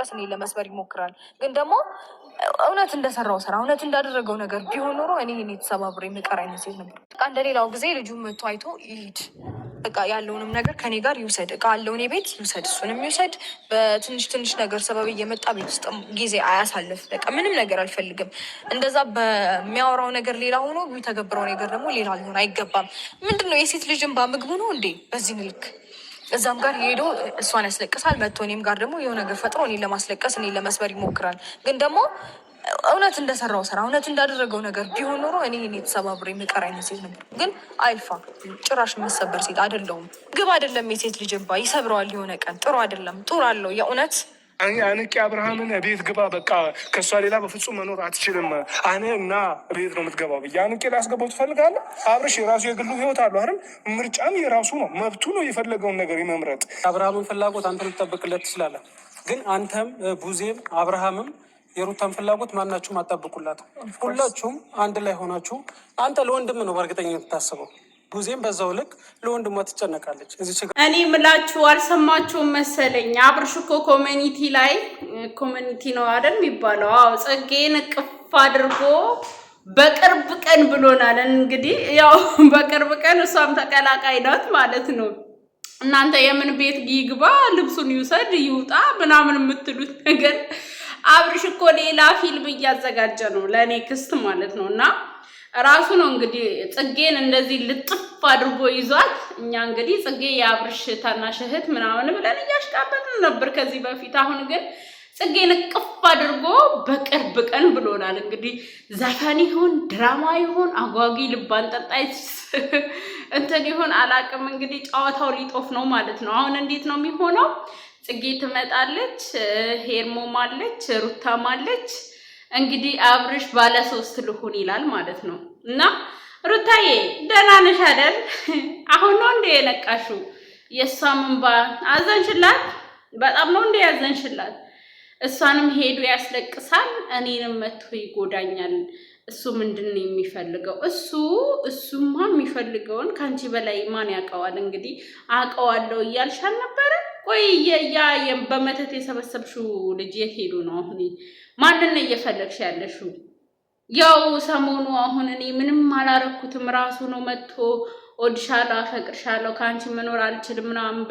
ለማስለቀስ እኔ ለመስበር ይሞክራል። ግን ደግሞ እውነት እንደሰራው ስራ እውነት እንዳደረገው ነገር ቢሆን ኖሮ እኔ ተሰባብሬ የምቀር አይነት ሴት ነበር። በቃ እንደሌላው ጊዜ ልጁ መጥቶ አይቶ ይሂድ፣ በቃ ያለውንም ነገር ከኔ ጋር ይውሰድ፣ እቃ አለው እኔ ቤት ይውሰድ፣ እሱንም ይውሰድ። በትንሽ ትንሽ ነገር ሰበብ እየመጣ ቤት ውስጥ ጊዜ አያሳልፍ። በቃ ምንም ነገር አልፈልግም። እንደዛ በሚያወራው ነገር ሌላ ሆኖ የሚተገብረው ነገር ደግሞ ሌላ ሊሆን አይገባም። ምንድነው የሴት ልጅን ባምግቡ ነው እንዴ በዚህ ምልክ? እዛም ጋር ሄዶ እሷን ያስለቅሳል። መጥቶ እኔም ጋር ደግሞ የሆነ ነገር ፈጥሮ እኔን ለማስለቀስ እኔን ለመስበር ይሞክራል። ግን ደግሞ እውነት እንደሰራው ስራ እውነት እንዳደረገው ነገር ቢሆን ኖሮ እኔ ተሰባብሬ የምቀር አይነት ሴት ነበር። ግን አይልፋ፣ ጭራሽ የምሰበር ሴት አይደለሁም። ግብ አይደለም የሴት ልጅ እንባ ይሰብረዋል የሆነ ቀን። ጥሩ አይደለም። ጥሩ አለው የእውነት አንቄ አብርሃምን ቤት ግባ፣ በቃ ከእሷ ሌላ በፍጹም መኖር አትችልም፣ አነ እና ቤት ነው የምትገባው ብዬ አንቄ ላስገባው ትፈልጋለህ? አብርሽ የራሱ የግሉ ህይወት አለው አይደል? ምርጫም የራሱ ነው፣ መብቱ ነው የፈለገውን ነገር የመምረጥ። አብርሃምን ፍላጎት አንተ ልትጠብቅለት ትችላለህ፣ ግን አንተም ቡዜም አብርሃምም የሩታን ፍላጎት ማናችሁም አጠብቁላት። ሁላችሁም አንድ ላይ ሆናችሁ አንተ ለወንድም ነው በእርግጠኝነት የምታስበው፣ ቡዜም በዛው ልክ ለወንድሟ ትጨነቃለች። እኔ ምላችሁ አልሰማችሁም መሰለኝ። አብርሽ እኮ ኮሚኒቲ ላይ ኮሚኒቲ ነው አይደል የሚባለው? አዎ ጽጌን እቅፍ አድርጎ በቅርብ ቀን ብሎናል። እንግዲህ ያው በቅርብ ቀን እሷም ተቀላቃይ ናት ማለት ነው። እናንተ የምን ቤት ይግባ ልብሱን ይውሰድ ይውጣ ምናምን የምትሉት ነገር አብርሽ እኮ ሌላ ፊልም እያዘጋጀ ነው ለኔክስት ማለት ነው። እና ራሱ ነው እንግዲህ ጽጌን እንደዚህ ልጥፍ አድርጎ ይዟት። እኛ እንግዲህ ጽጌ የአብርሽ ታናሽ እህት ምናምን ብለን እያሽቃበጥን ነበር ከዚህ በፊት። አሁን ግን ጽጌን እቅፍ አድርጎ በቅርብ ቀን ብሎናል። እንግዲህ ዘፈን ይሁን ድራማ ይሁን አጓጊ ልብ አንጠልጣይ እንትን ይሁን አላቅም። እንግዲህ ጨዋታው ሊጦፍ ነው ማለት ነው። አሁን እንዴት ነው የሚሆነው? ጽጌ ትመጣለች፣ ሄርሞም አለች፣ ሩታም አለች። እንግዲህ አብርሽ ባለ 3 ልሁን ይላል ማለት ነው። እና ሩታዬ ደህና ነሽ አይደል? አሁን ነው እንደ የነቃሽው? የእሷም እንባ አዘንሽላት? በጣም ነው እንደ ያዘንሽላት? እሷንም ሄዱ ያስለቅሳል፣ እኔንም መጥቶ ይጎዳኛል። እሱ ምንድን ነው የሚፈልገው? እሱማ የሚፈልገውን ካንቺ በላይ ማን ያውቀዋል? እንግዲህ አውቀዋለሁ እያልሽ አልነበረ? ቆይ ያ በመተት የሰበሰብሽው ልጅ የት ሄዱ ነው? አሁን ማንን ነው እየፈለግሽ ያለሽው? ያው ሰሞኑ አሁን እኔ ምንም አላረኩትም ራሱ ነው መጥቶ ወድሻለሁ፣ አፈቅርሻለሁ፣ ካንቺ መኖር አልችልም ምናምን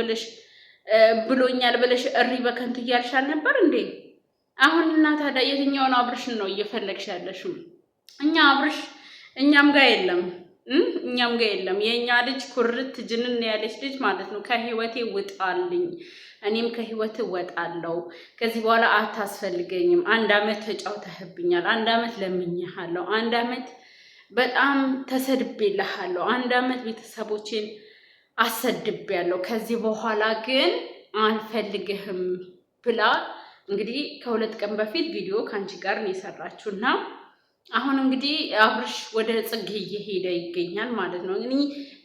ብሎኛል ብለሽ እሪ በከንቱ እያልሽ አልነበር እንዴ? አሁን እና ታዲያ የትኛውን አብርሽን ነው እየፈለግሽ ያለሽው? እኛ አብርሽ እኛም ጋር የለም። የኛ ልጅ ኩርት ጅንን ያለች ልጅ ማለት ነው። ከህይወቴ ውጣልኝ፣ እኔም ከህይወት ወጣለሁ። ከዚህ በኋላ አታስፈልገኝም። 1 አመት ተጫውተህብኛል፣ 1 አመት ለምኜሃለሁ፣ 1 አመት በጣም ተሰድቤልሃለሁ፣ 1 አመት ቤተሰቦቼን አሰድቤያለሁ። ከዚህ በኋላ ግን አልፈልግህም ብላ እንግዲህ ከ2 ቀን በፊት ቪዲዮ ካንቺ ጋር ነው የሰራችውና አሁን እንግዲህ አብርሽ ወደ ጽጌ እየሄደ ይገኛል ማለት ነው።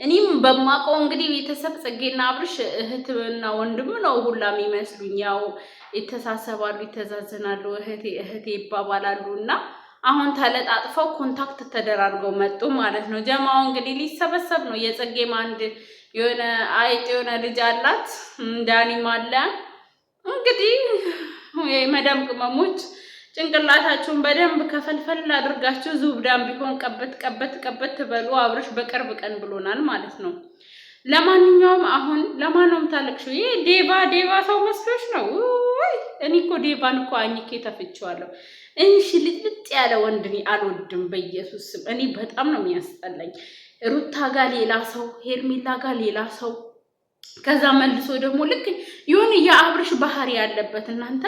እኔም በማውቀው እንግዲህ ቤተሰብ ጽጌና አብርሽ እህትና ወንድም ነው ሁላ የሚመስሉኝ። ያው ይተሳሰባሉ፣ ይተዛዘናሉ፣ እህቴ ይባባላሉ። እና አሁን ተለጣጥፈው ኮንታክት ተደራርገው መጡ ማለት ነው። ጀማው እንግዲህ ሊሰበሰብ ነው። የጽጌም አንድ የሆነ አይጥ የሆነ ልጅ አላት፣ ዳኒም አለ። እንግዲህ የመዳም ቅመሞች ጭንቅላታችሁን በደንብ ከፈልፈል አድርጋችሁ ዙብዳም ቢሆን ቀበት ትበሉ። አብርሽ በቅርብ ቀን ብሎናል ማለት ነው። ለማንኛውም አሁን ለማንኛውም ታለቅሽው ይሄ ዴቫ ሰው መስሎሽ ነው? እኔ እኮ ዴቫን እኮ አኝኬ ተፍቼዋለሁ። እንሽ ልጥልጥ ያለ ወንድ እኔ አልወድም በኢየሱስ ስም። እኔ በጣም ነው የሚያስጠላኝ። ሩታ ጋር ሌላ ሰው፣ ሄርሜላ ጋር ሌላ ሰው፣ ከዛ መልሶ ደግሞ ልክ የሆነ የአብርሽ ባህሪ ያለበት እናንተ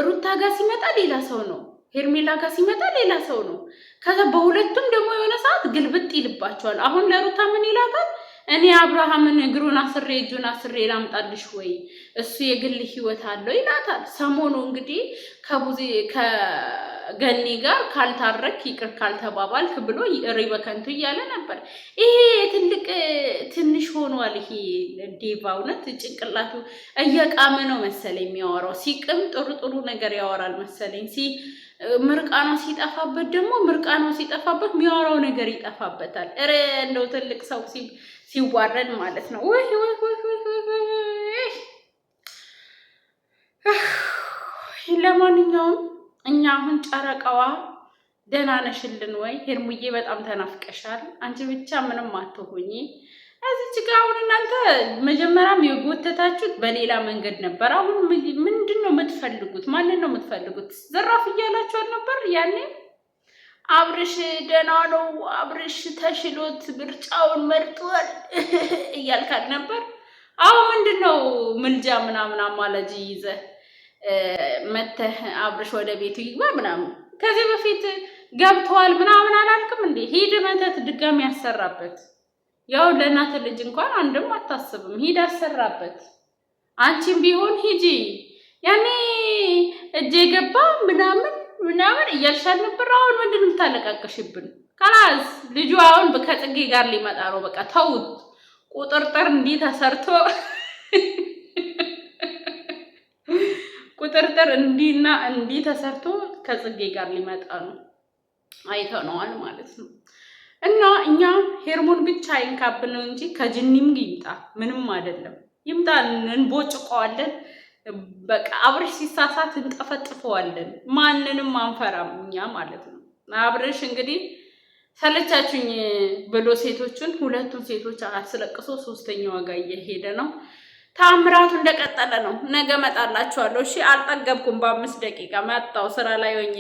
ሩታ ጋር ሲመጣ ሌላ ሰው ነው፣ ሄርሜላ ጋር ሲመጣ ሌላ ሰው ነው። ከዛ በሁለቱም ደግሞ የሆነ ሰዓት ግልብጥ ይልባቸዋል። አሁን ለሩታ ምን ይላታል? እኔ አብርሃምን እግሩን አስሬ እጁን አስሬ ላምጣልሽ ወይ? እሱ የግል ህይወት አለው ይላታል። ሰሞኑ እንግዲህ ከገኒ ጋር ካልታረክ ይቅር ካልተባባልክ ብሎ እሪ በከንቱ እያለ ነበር። ይሄ ትንሽ ሆኗል። ይሄ ዴቫ እውነት ጭንቅላቱ እየቃመ ነው መሰለኝ የሚያወራው። ሲቅም ጥሩ ነገር ያወራል መሰለኝ። ምርቃኗ ሲጠፋበት ደግሞ የሚያወራው ነገር ይጠፋበታል። እንደው ትልቅ ሰው ሲዋረድ ማለት ነው። ለማንኛውም እኛ አሁን ጨረቃዋ ደህና ነሽልን ወይ? ሄርሙዬ በጣም ተናፍቀሻል። አንቺ ብቻ ምንም አትሆኚ። እዚች ጋር አሁን እናንተ መጀመሪያም የጎተታችሁት በሌላ መንገድ ነበር። አሁን ምንድን ነው የምትፈልጉት? ማንን ነው የምትፈልጉት? ዘራፍ እያላችሁ አልነበር ያኔ? አብርሽ ደህና ነው፣ አብርሽ ተሽሎት ምርጫውን መርጧል እያልካል ነበር። አሁን ምንድን ነው ምልጃ ምናምን አማላጅ ይዘህ መተህ አብርሽ ወደ ቤቱ ይግባ ምናምን? ከዚህ በፊት ገብተዋል ምናምን አላልክም እንዴ? ሂድ መተት ድጋሚ ያሰራበት። ያው ለእናት ልጅ እንኳን አንድም አታስብም። ሂድ አሰራበት። አንቺም ቢሆን ሂጂ። ያኔ እጄ ገባ ምናምን እያልሻል ነበር። አሁን ምንድን ነው የምታለቃቀሽብን? ከላስ ልጁ አሁን ከጽጌ ጋር ሊመጣ ነው። በቃ ተውት። ቁጥርጥር እንዲህ ተሰርቶ ቁጥርጥር እንዲህና እንዲህ ተሰርቶ ከጽጌ ጋር ሊመጣ ነው። አይተነዋል ማለት ነው። እና እኛ ሄርሞን ብቻ አይንካብን ነው እንጂ ከጅኒም ይምጣ ምንም አይደለም። ይምጣ፣ እንቦጭቀዋለን። በቃ አብርሽ ሲሳሳት እንጠፈጥፈዋለን። ማንንም አንፈራም እኛ ማለት ነው። አብርሽ እንግዲህ ሰለቻችሁኝ ብሎ ሴቶቹን ሁለቱን ሴቶች አስለቅሶ ሶስተኛዋ ጋር እየሄደ ነው። ታምራቱ እንደቀጠለ ነው። ነገ መጣላችኋለሁ። እሺ፣ አልጠገብኩም። በ5 ደቂቃ መጣው ስራ ላይ ሆኜ